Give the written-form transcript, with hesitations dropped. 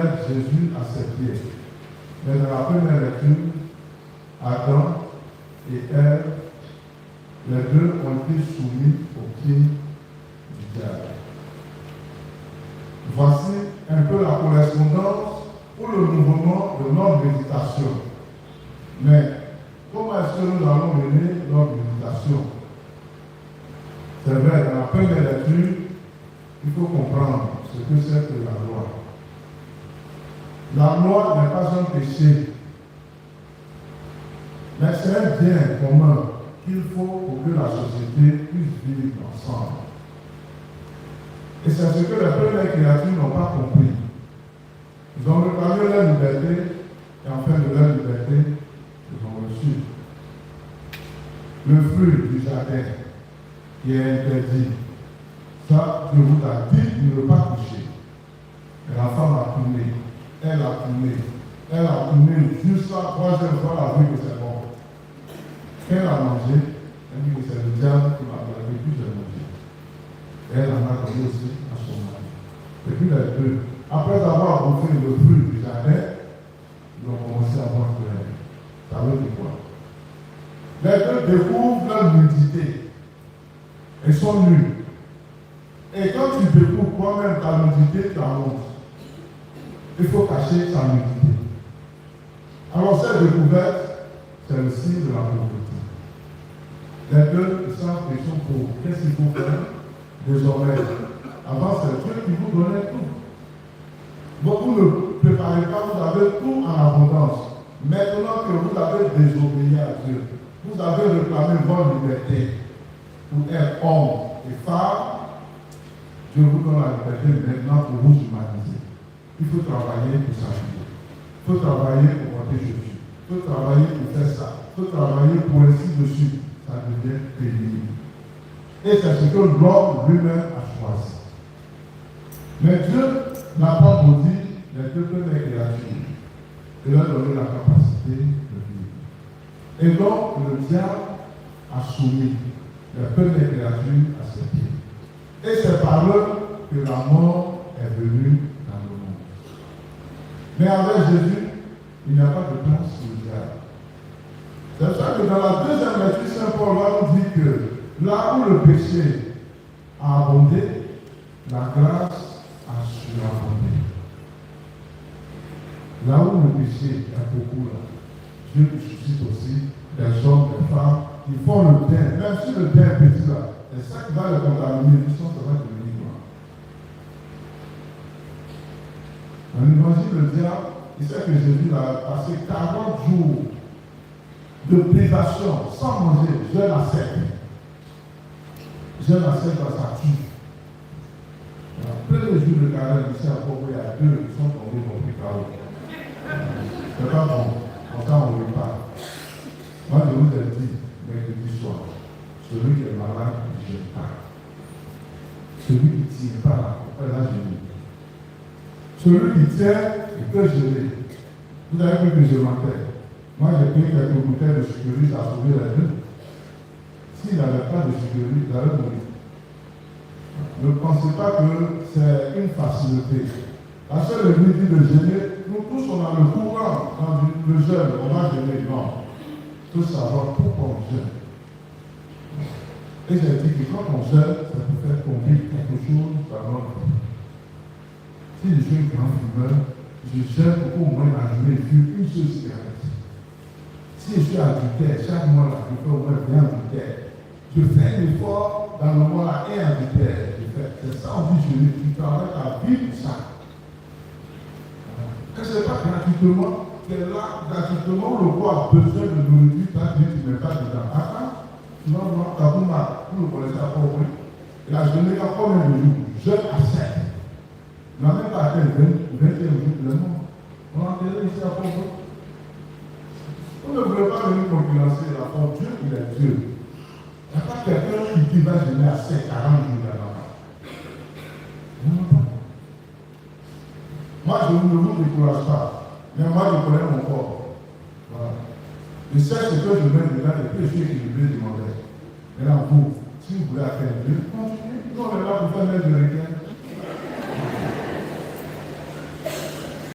mettre Jésus à ses pieds. Mais dans la première lecture, Adam et Ève, les deux ont été soumis aux pieds du diable. Voici un peu la correspondance pour le mouvement de notre méditation. Mais comment est-ce que nous allons mener notre méditation? C'est vrai, dans la première lecture, il faut comprendre ce que c'est que la loi. La loi n'est pas un péché, mais c'est un bien commun qu'il faut pour que la société puisse vivre ensemble. Et c'est ce que les premières créatures n'ont pas compris. Ils ont réclamé leur liberté, et en fin de leur liberté, ils ont reçu le fruit du jardin qui est interdit. Ça, Dieu vous a dit de ne pas toucher. Et la femme a tourné. Elle a tourné. Elle a tourné jusqu'à la troisième fois, elle a vu que c'est bon. Elle a mangé. Elle dit que c'est le diable qui m'a donné, puis j'ai mangé. Elle en a donné aussi à son mari. Et puis les deux, après avoir bouffé le fruit du jardin, ils ont commencé à avoir peur. Ça veut dire quoi? Les deux découvrent leur nudité. Ils sont nus. Et quand tu découvres toi-même ta nudité, tu as honte. Il faut cacher sa nudité. Alors cette découverte, c'est le signe de la pauvreté. Les deux, ils savent qu'ils sont pauvres. Qu'est-ce qu'il faut faire? Désormais, avant c'est Dieu qui vous donnait tout. Beaucoup ne préparez pas, vous avez tout en abondance. Maintenant que vous avez désobéi à Dieu, vous avez réclamé votre liberté pour être homme et femme. Dieu vous donne la liberté maintenant pour vous humaniser. Il faut travailler pour s'habiller. Il faut travailler pour porter Jésus. Il faut travailler pour faire ça. Il faut travailler pour ainsi de suite. Ça devient pénible. Et c'est ce que l'homme lui-même a choisi. Mais Dieu n'a pas maudit les deux premières créatures. Il leur a donné la capacité de vivre. Et donc, le diable a soumis les premières créatures à ses pieds. Et c'est par eux que la mort est venue dans le monde. Mais avec Jésus, il n'y a pas de place pour le diable. C'est pour ça que dans la deuxième lecture, Saint Paul va nous dire que là où le péché a abondé, la grâce a surabondé. Là où le péché est beaucoup là, Dieu suscite aussi des hommes, des femmes qui font le bien, même si le bien est petit là. Et ça qui va le contaminer, tout ça va devenir noir. Dans l'évangile, le diable, il sait que Jésus a passé 40 jours de privation, sans manger, jeûne à sec. Jeûne à sec dans sa cuve. Après les jours de carême, ici à Congo, il y a deux qui sont tombés dans le chaos. C'est pas bon. Encore on ne veut pas. Moi, je vous ai dit, mercredi soir, celui qui est malade, il ne gêne pas. Celui qui ne tire pas, il a gêné. Celui qui tient, il peut gêner. Vous avez vu que je mentais. Moi, j'ai pris quelques bouteilles de sécurité à sauver les deux. S'il n'avait pas de sécurité, il allait mourir. Ne pensez pas que c'est une facilité. La seule lui dit de gêner, nous tous on a le courant dans le jeûne, on va gêner. Non. Il faut savoir pourquoi on jeûne. Et j'ai dit que quand on jeûne, ça peut faire tomber quelque chose dans notre vie. Si je suis un grand fumeur, je jeûne pour au moins la journée fume une seule cigarette. Si je suis adultère, chaque mois là, je fais au moins 20 adultères. Je fais un effort dans le mois là, et adultère. C'est ça, on dit, tu travailles à vivre pour ça. Et ce n'est pas gratuitement, c'est là, gratuitement, le roi a besoin de nourriture, tu ne mets pas dedans. Attends, tu vas voir, Kabouma, vous le connaissez à Port-Bouin. Et la journée, il y a combien de jours? Jeûne à 7. On n'a même pas atteint le 21 jours de mort. On a enterré ici à Port-Bouin. On ne voulait pas venir concurrencer la porte. Dieu, il est Dieu. Il n'y a pas quelqu'un qui va jeûner à 7, 40 jours là-bas. Non, non. Moi, je ne vous décourage pas. Mais moi, je connais mon corps. Voilà. Je sais ce que je mets dedans et puis je suis équilibré de mon rêve. Maintenant, vous, si vous voulez atteindre Dieu, continuez. Nous, on est là pour faire mettre de requin.